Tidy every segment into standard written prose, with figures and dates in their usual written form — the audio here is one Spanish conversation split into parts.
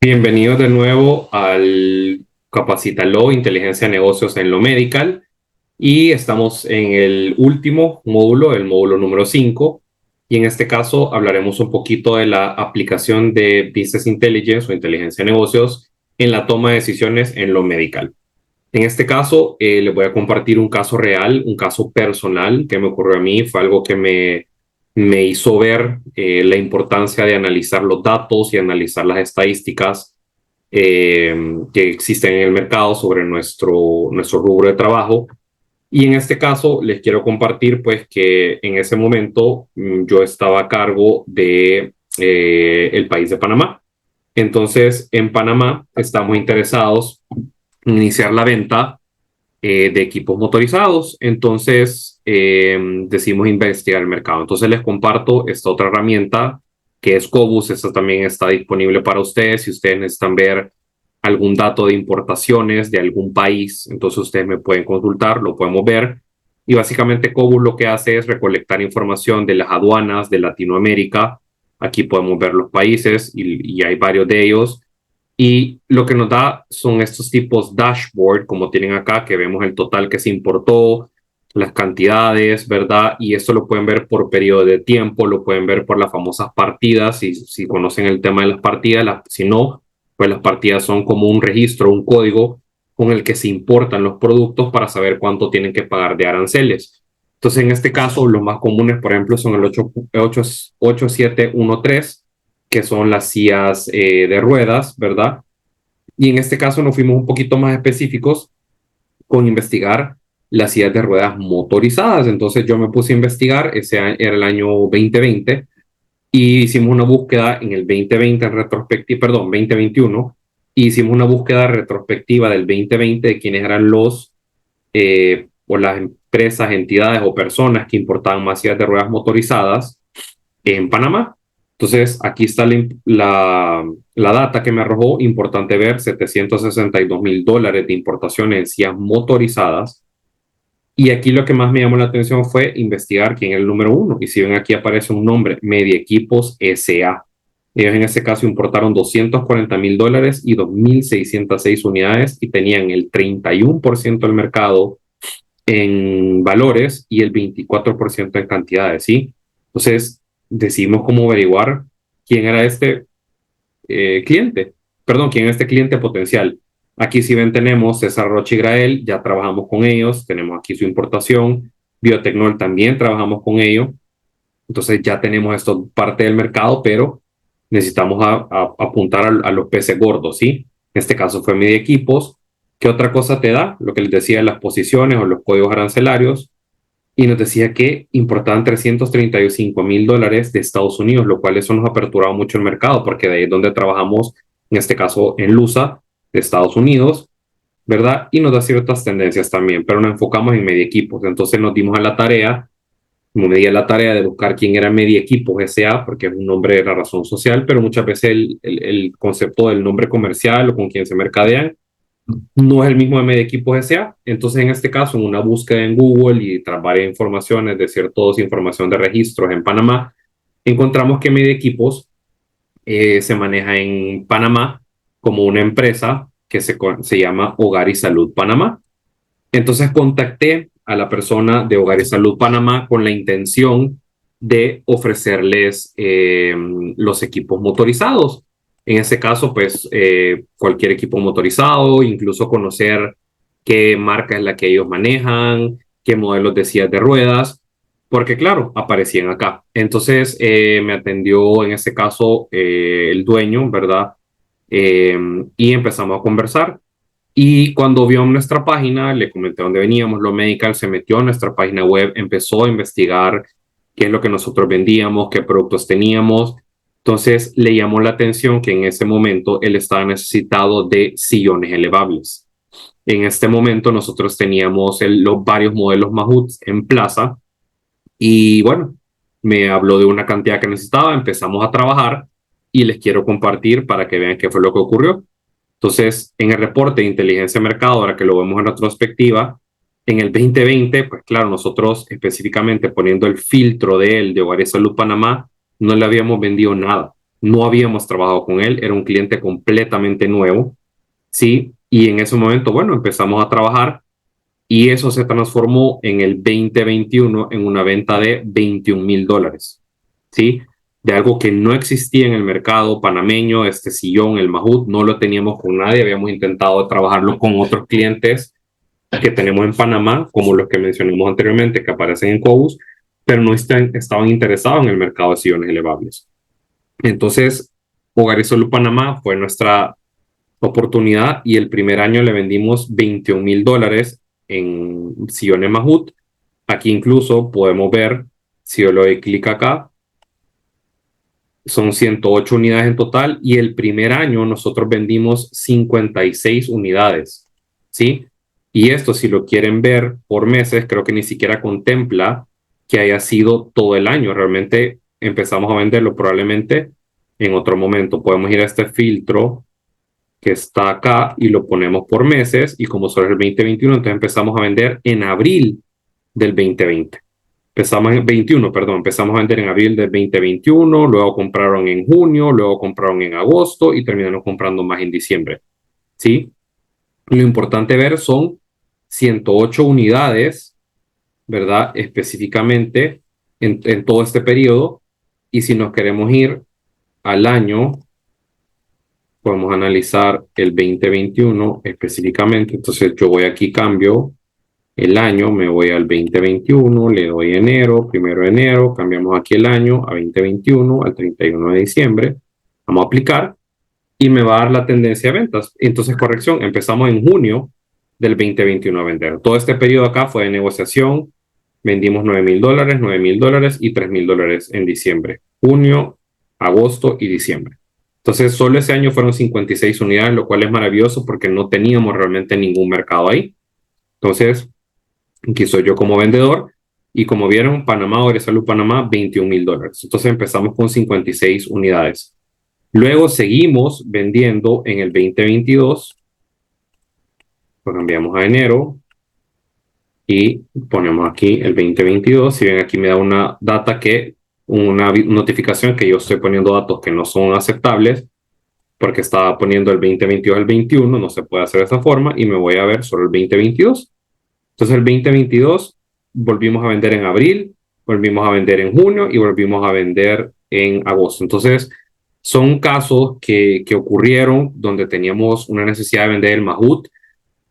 Bienvenidos de nuevo al Capacítalo, Inteligencia de Negocios en lo Medical. Y estamos en el último módulo, el módulo número 5. Y en este caso hablaremos un poquito de la aplicación de Business Intelligence o Inteligencia de Negocios en la toma de decisiones en lo medical. En este caso, les voy a compartir un caso real, un caso personal que me ocurrió a mí. Fue algo que me hizo ver la importancia de analizar los datos y analizar las estadísticas que existen en el mercado sobre nuestro rubro de trabajo. Y en este caso les quiero compartir pues que en ese momento yo estaba a cargo de el país de Panamá. Entonces, en Panamá estamos interesados en iniciar la venta de equipos motorizados. Entonces, decidimos investigar el mercado. Entonces, les comparto esta otra herramienta que es Cobus. Esta también está disponible para ustedes. Si ustedes necesitan ver algún dato de importaciones de algún país, entonces ustedes me pueden consultar, lo podemos ver. Y básicamente Cobus lo que hace es recolectar información de las aduanas de Latinoamérica. Aquí podemos ver los países y hay varios de ellos. Y lo que nos da son estos tipos dashboard, como tienen acá, que vemos el total que se importó, las cantidades, ¿verdad? Y esto lo pueden ver por periodo de tiempo, lo pueden ver por las famosas partidas, si conocen el tema de las partidas. Si no, pues las partidas son como un registro, un código con el que se importan los productos para saber cuánto tienen que pagar de aranceles. Entonces, en este caso, los más comunes, por ejemplo, son el 8713, que son las sillas de ruedas, ¿verdad? Y en este caso nos fuimos un poquito más específicos con investigar las sillas de ruedas motorizadas. Entonces yo me puse a investigar, ese era el año 2020, y hicimos una búsqueda en el 2020 en retrospectiva, perdón, 2021, y hicimos una búsqueda retrospectiva del 2020 de quiénes eran o las empresas, entidades o personas que importaban más sillas de ruedas motorizadas en Panamá. Entonces, aquí está la data que me arrojó. Importante ver, $762,000 de importaciones en sillas motorizadas. Y aquí lo que más me llamó la atención fue investigar quién es el número uno. Y si ven aquí aparece un nombre, Media Equipos S.A. Ellos en este caso importaron $240,000 y 2,606 unidades y tenían el 31% del mercado en valores y el 24% en cantidades, ¿sí? Entonces, decidimos cómo averiguar quién era este cliente, perdón, quién es este cliente potencial. Aquí si ven tenemos César Rocha y Grael, ya trabajamos con ellos, tenemos aquí su importación, Biotecnol también trabajamos con ellos, entonces ya tenemos esto parte del mercado, pero necesitamos apuntar a los peces gordos, ¿sí? En este caso fue Media Equipos. ¿Qué otra cosa te da? Lo que les decía, las posiciones o los códigos arancelarios. Y nos decía que importaban $335,000 de Estados Unidos, lo cual eso nos ha aperturado mucho el mercado, porque de ahí es donde trabajamos, en este caso en LUSA, de Estados Unidos, ¿verdad? Y nos da ciertas tendencias también, pero nos enfocamos en Media Equipos. Entonces nos dimos a la tarea, como me di a la tarea de buscar quién era Media Equipos S.A., porque es un nombre de la razón social, pero muchas veces el concepto del nombre comercial o con quien se mercadean no es el mismo de Media Equipos S.A. Entonces, en este caso, en una búsqueda en Google y tras varias informaciones, de ciertos información de registros en Panamá, encontramos que Media Equipos se maneja en Panamá como una empresa que se llama Hogar y Salud Panamá. Entonces contacté a la persona de Hogar y Salud Panamá con la intención de ofrecerles los equipos motorizados. En ese caso, pues cualquier equipo motorizado, incluso conocer qué marca es la que ellos manejan, qué modelos de sillas de ruedas, porque claro, aparecían acá. Entonces me atendió en este caso el dueño, ¿verdad? Y empezamos a conversar. Y cuando vio nuestra página, le comenté dónde veníamos, lo medical, se metió a nuestra página web, empezó a investigar qué es lo que nosotros vendíamos, qué productos teníamos. Entonces le llamó la atención que en ese momento él estaba necesitado de sillones elevables. En este momento nosotros teníamos los varios modelos Mahout en plaza y bueno, me habló de una cantidad que necesitaba, empezamos a trabajar y les quiero compartir para que vean qué fue lo que ocurrió. Entonces, en el reporte de inteligencia de mercado, ahora que lo vemos en retrospectiva, en el 2020, pues claro, nosotros específicamente poniendo el filtro de él, de Hogar y Salud Panamá, no le habíamos vendido nada. no habíamos trabajado con él, era un cliente completamente nuevo, ¿sí? Y en ese momento, bueno, empezamos a trabajar y eso se transformó en el 2021 en una venta de $21,000, ¿sí? De algo que no existía en el mercado panameño, este sillón, el Mahout, no lo teníamos con nadie, habíamos intentado trabajarlo con otros clientes que tenemos en Panamá, como los que mencionamos anteriormente, que aparecen en Cobus, pero no estaban interesados en el mercado de sillones elevables. Entonces, Hogar y Salud Panamá fue nuestra oportunidad y el primer año le vendimos $21,000 en sillones Mahout. Aquí incluso podemos ver, si yo le doy clic acá, son 108 unidades en total y el primer año nosotros vendimos 56 unidades, ¿sí? Y esto, si lo quieren ver por meses, creo que ni siquiera contempla que haya sido todo el año. Realmente empezamos a venderlo probablemente en otro momento. Podemos ir a este filtro que está acá y lo ponemos por meses y como solo es el 2021, entonces empezamos a vender en abril del 2020. Empezamos en 21, perdón, empezamos a vender en abril del 2021, luego compraron en junio, luego compraron en agosto y terminaron comprando más en diciembre, ¿sí? Lo importante ver son 108 unidades, ¿verdad? Específicamente en todo este periodo. Y si nos queremos ir al año, podemos analizar el 2021 específicamente. Entonces yo voy aquí, cambio el año, me voy al 2021, le doy enero, 1 de enero, cambiamos aquí el año a 2021, al 31 de diciembre, vamos a aplicar y me va a dar la tendencia de ventas. Entonces, corrección, empezamos en junio del 2021 a vender. Todo este periodo acá fue de negociación, vendimos $9,000, $9,000 y $3,000 en diciembre, junio, agosto y diciembre. Entonces, solo ese año fueron 56 unidades, lo cual es maravilloso porque no teníamos realmente ningún mercado ahí. Entonces, aquí soy yo como vendedor y como vieron, Panamá, Hogar y Salud Panamá, $21,000. Entonces empezamos con 56 unidades. Luego seguimos vendiendo en el 2022, lo cambiamos a enero y ponemos aquí el 2022. Si ven aquí me da una data que, una notificación que yo estoy poniendo datos que no son aceptables porque estaba poniendo el 2022 al 21, no se puede hacer de esa forma y me voy a ver solo el 2022. Entonces el 2022 volvimos a vender en abril, volvimos a vender en junio y volvimos a vender en agosto. Entonces son casos que ocurrieron donde teníamos una necesidad de vender el Mahout.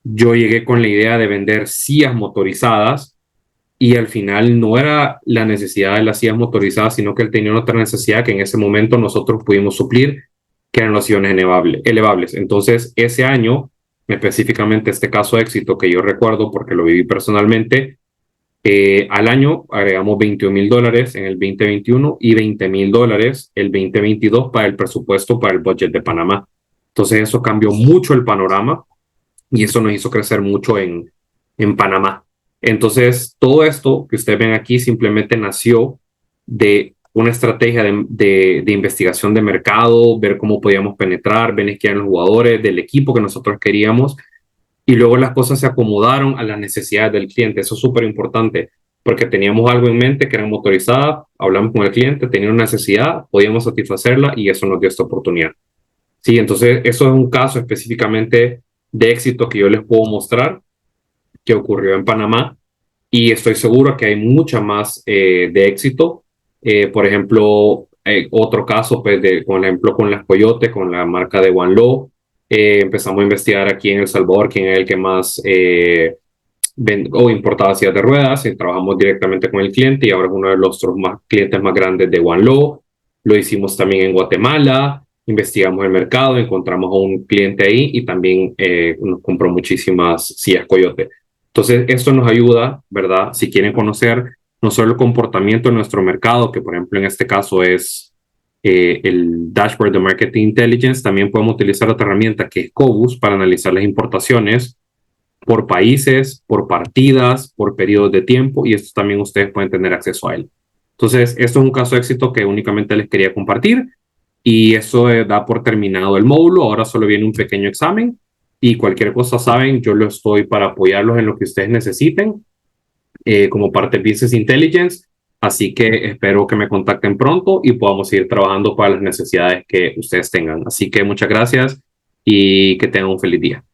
Yo llegué con la idea de vender sillas motorizadas y al final no era la necesidad de las sillas motorizadas, sino que él tenía otra necesidad que en ese momento nosotros pudimos suplir, que eran los sillones elevables. Entonces ese año, específicamente este caso de éxito que yo recuerdo porque lo viví personalmente, al año agregamos $21,000 en el 2021 y $20,000 el 2022 para el presupuesto, para el budget de Panamá. Entonces eso cambió mucho el panorama y eso nos hizo crecer mucho en Panamá. Entonces todo esto que ustedes ven aquí simplemente nació de una estrategia de investigación de mercado, ver cómo podíamos penetrar, ver quién eran los jugadores del equipo que nosotros queríamos y luego las cosas se acomodaron a las necesidades del cliente. Eso es súper importante porque teníamos algo en mente que era motorizada, hablamos con el cliente, tenía una necesidad, podíamos satisfacerla y eso nos dio esta oportunidad. Sí, entonces eso es un caso específicamente de éxito que yo les puedo mostrar que ocurrió en Panamá y estoy seguro que hay mucha más de éxito. Por ejemplo, otro caso, pues, por ejemplo, con las Coyote, con la marca de One Low, empezamos a investigar aquí en El Salvador quién es el que más o importaba sillas de ruedas y trabajamos directamente con el cliente y ahora es uno de los clientes más grandes de One Low. Lo hicimos también en Guatemala, investigamos el mercado, encontramos a un cliente ahí y también nos compró muchísimas sillas Coyote. Entonces, esto nos ayuda, ¿verdad? Si quieren conocer no solo el comportamiento de nuestro mercado, que por ejemplo en este caso es el dashboard de Marketing Intelligence, también podemos utilizar otra herramienta que es Cobus para analizar las importaciones por países, por partidas, por periodos de tiempo y esto también ustedes pueden tener acceso a él. Entonces, esto es un caso de éxito que únicamente les quería compartir y eso da por terminado el módulo. Ahora solo viene un pequeño examen y cualquier cosa saben, yo lo estoy para apoyarlos en lo que ustedes necesiten como parte de Business Intelligence. Así que espero que me contacten pronto y podamos seguir trabajando para las necesidades que ustedes tengan. Así que muchas gracias y que tengan un feliz día.